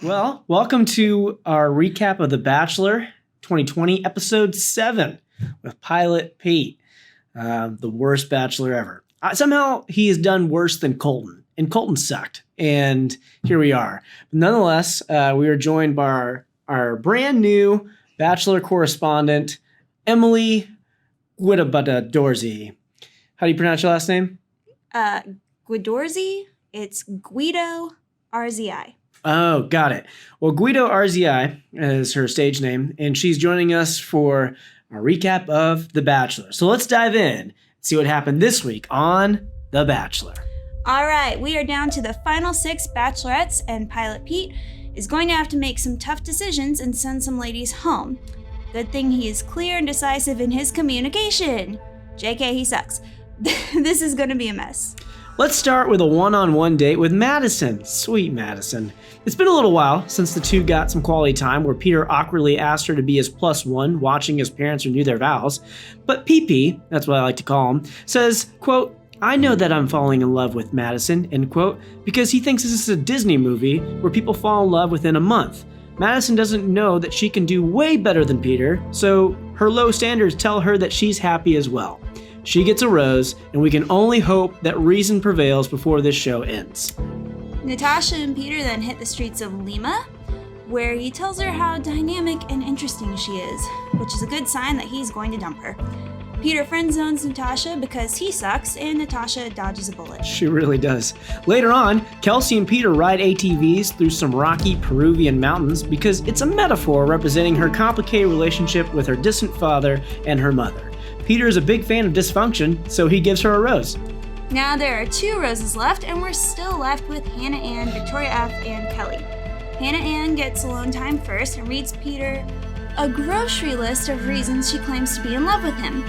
Well, welcome to our recap of The Bachelor 2020, episode 7 with Pilot Pete, the worst Bachelor ever. Somehow he has done worse than Colton, and Colton sucked. And here we are. Nonetheless, we are joined by our brand new Bachelor correspondent, Emily Guidorzzi. How do you pronounce your last name? Guidorzzi. It's Guido RZI. Oh, got it. Well, Guido RZI is her stage name, and she's joining us for a recap of The Bachelor. So let's dive in and see what happened this week on The Bachelor. All right, we are down to the final 6 bachelorettes, and Pilot Pete is going to have to make some tough decisions and send some ladies home. Good thing he is clear and decisive in his communication. JK, he sucks. This is going to be a mess. Let's start with a one-on-one date with Madison. Sweet Madison. It's been a little while since the two got some quality time where Peter awkwardly asked her to be his plus one, watching his parents renew their vows. But PP, that's what I like to call him, says, quote, "I know that I'm falling in love with Madison," end quote, because he thinks this is a Disney movie where people fall in love within a month. Madison doesn't know that she can do way better than Peter, so her low standards tell her that she's happy as well. She gets a rose, and we can only hope that reason prevails before this show ends. Natasha and Peter then hit the streets of Lima, where he tells her how dynamic and interesting she is, which is a good sign that he's going to dump her. Peter friend zones Natasha because he sucks, and Natasha dodges a bullet. She really does. Later on, Kelsey and Peter ride ATVs through some rocky Peruvian mountains because it's a metaphor representing her complicated relationship with her distant father and her mother. Peter is a big fan of dysfunction, so he gives her a rose. Now there are 2 roses left, and we're still left with Hannah Ann, Victoria F., and Kelly. Hannah Ann gets alone time first and reads Peter a grocery list of reasons she claims to be in love with him.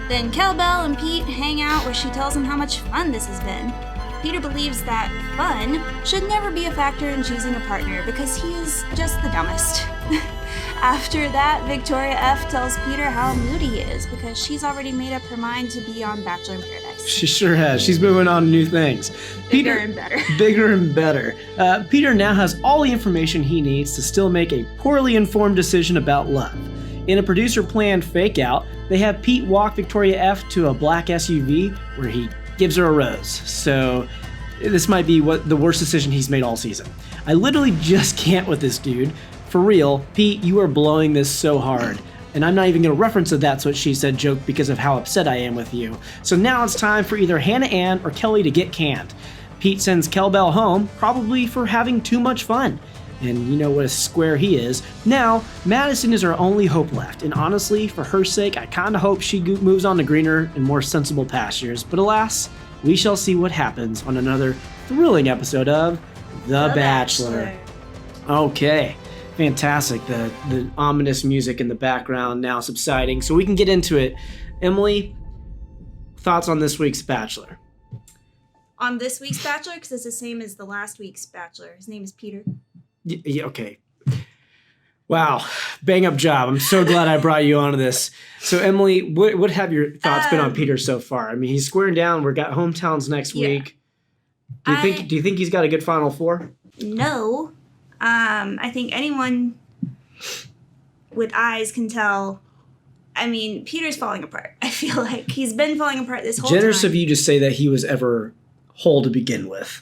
Then Kel Bell and Pete hang out where she tells him how much fun this has been. Peter believes that fun should never be a factor in choosing a partner because he is just the dumbest. After that, Victoria F. tells Peter how moody he is because she's already made up her mind to be on Bachelor in Paradise. She sure has. She's moving on to new things. Bigger and better. Bigger and better. Peter now has all the information he needs to still make a poorly informed decision about love. In a producer-planned fake-out, they have Pete walk Victoria F. to a black SUV where he gives her a rose. So this might be the worst decision he's made all season. I literally just can't with this dude. For real, Pete, you are blowing this so hard. And I'm not even going to reference a That's What She Said joke because of how upset I am with you. So now it's time for either Hannah Ann or Kelly to get canned. Pete sends Kel Bell home, probably for having too much fun. And you know what a square he is. Now, Madison is our only hope left. And honestly, for her sake, I kind of hope she moves on to greener and more sensible pastures. But alas, we shall see what happens on another thrilling episode of The Bachelor. Okay. Fantastic. The ominous music in the background now subsiding, so we can get into it. Emily, thoughts on this week's Bachelor? On this week's Bachelor, because it's the same as the last week's Bachelor. His name is Peter. Yeah, okay. Wow. Bang up job. I'm so glad I brought you onto this. So, Emily, what have your thoughts been on Peter so far? I mean, he's squaring down. We've got hometowns next week. Do you think he's got a good Final Four? No. I think anyone with eyes can tell. I mean, Peter's falling apart. I feel like he's been falling apart this whole time. Generous of you to say that he was ever whole to begin with.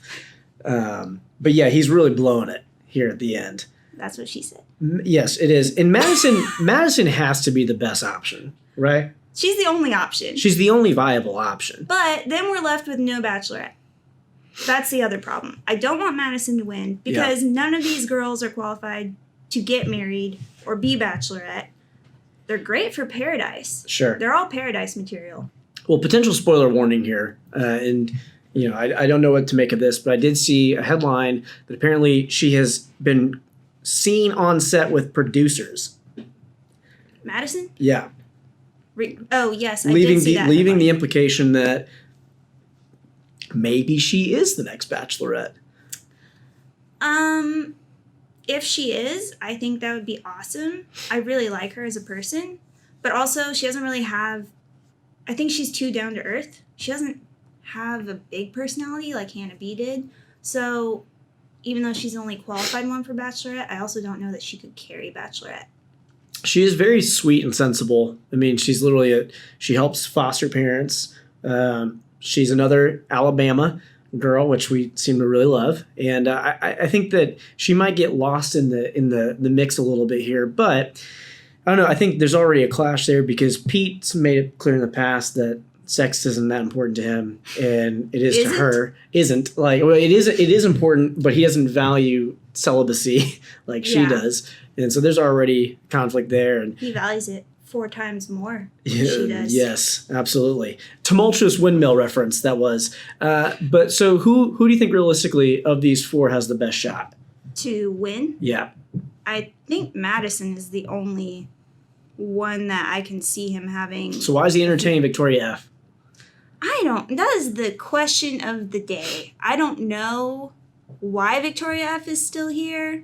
But yeah, he's really blowing it here at the end. That's what she said. Yes, it is. And Madison has to be the best option, right? She's the only option. She's the only viable option. But then we're left with no Bachelorette. That's the other problem. I don't want Madison to win because none of these girls are qualified to get married or be Bachelorette. They're great for Paradise. Sure. They're all Paradise material. Well, potential spoiler warning here. And, you know, I don't know what to make of this, but I did see a headline that apparently she has been seen on set with producers. Madison? Yeah. Oh, yes, I did see that. Leaving the implication that maybe she is the next Bachelorette. If she is, I think that would be awesome. I really like her as a person, but also she doesn't really have, I think she's too down to earth. She doesn't have a big personality like Hannah B did. So even though she's the only qualified one for Bachelorette, I also don't know that she could carry Bachelorette. She is very sweet and sensible. I mean, she's literally she helps foster parents. She's another Alabama girl, which we seem to really love, and I think that she might get lost in the mix a little bit here, but I don't know. I think there's already a clash there because Pete's made it clear in the past that sex isn't that important to him, and it is to her. Isn't like well, it is important, but he doesn't value celibacy like she does, and so there's already conflict there. And he values it 4 times more than she does. Yes, absolutely. Tumultuous windmill reference that was. But so who do you think realistically of these 4 has the best shot to win? Yeah, I think Madison is the only one that I can see him having. So why is he entertaining Victoria F? That is the question of the day. I don't know why Victoria F is still here.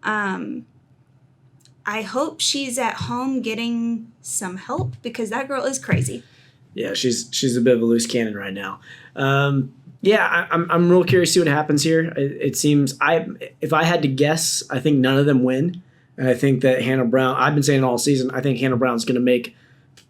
I hope she's at home getting some help because that girl is crazy. Yeah, she's a bit of a loose cannon right now. I'm real curious to see what happens here. It seems if I had to guess, I think none of them win. And I think that Hannah Brown, I've been saying all season, I think Hannah Brown's going to make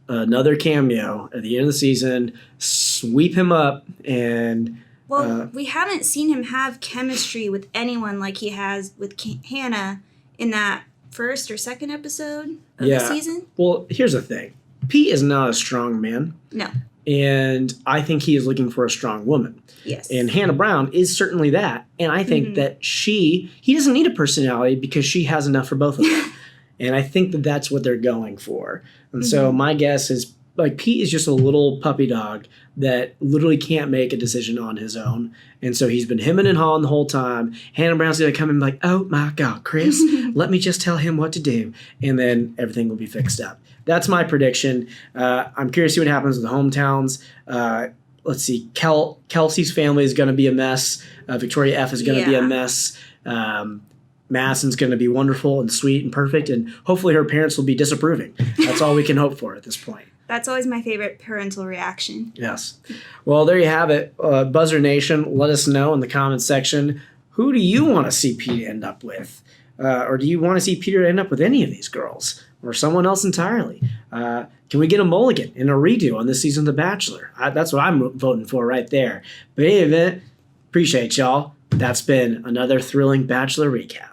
another cameo at the end of the season, sweep him up, and... Well, we haven't seen him have chemistry with anyone like he has with Hannah in that first or second episode of the season. Well, here's the thing. Pete is not a strong man. No. And I think he is looking for a strong woman. Yes. And Hannah Brown is certainly that. And I think that he doesn't need a personality because she has enough for both of them. And I think that that's what they're going for. And so my guess is, like, Pete is just a little puppy dog that literally can't make a decision on his own. And so he's been hemming and hawing the whole time. Hannah Brown's going to come in and be like, oh my God, Chris, let me just tell him what to do. And then everything will be fixed up. That's my prediction. I'm curious to see what happens with the hometowns. Let's see. Kelsey's family is going to be a mess. Victoria F is going to be a mess. Madison's going to be wonderful and sweet and perfect. And hopefully her parents will be disapproving. That's all we can hope for at this point. That's always my favorite parental reaction. Yes. Well, there you have it. Buzzer Nation, let us know in the comments section. Who do you want to see Peter end up with? Or do you want to see Peter end up with any of these girls? Or someone else entirely? Can we get a mulligan and a redo on this season of The Bachelor? That's what I'm voting for right there. But in any event, appreciate y'all. That's been another thrilling Bachelor recap.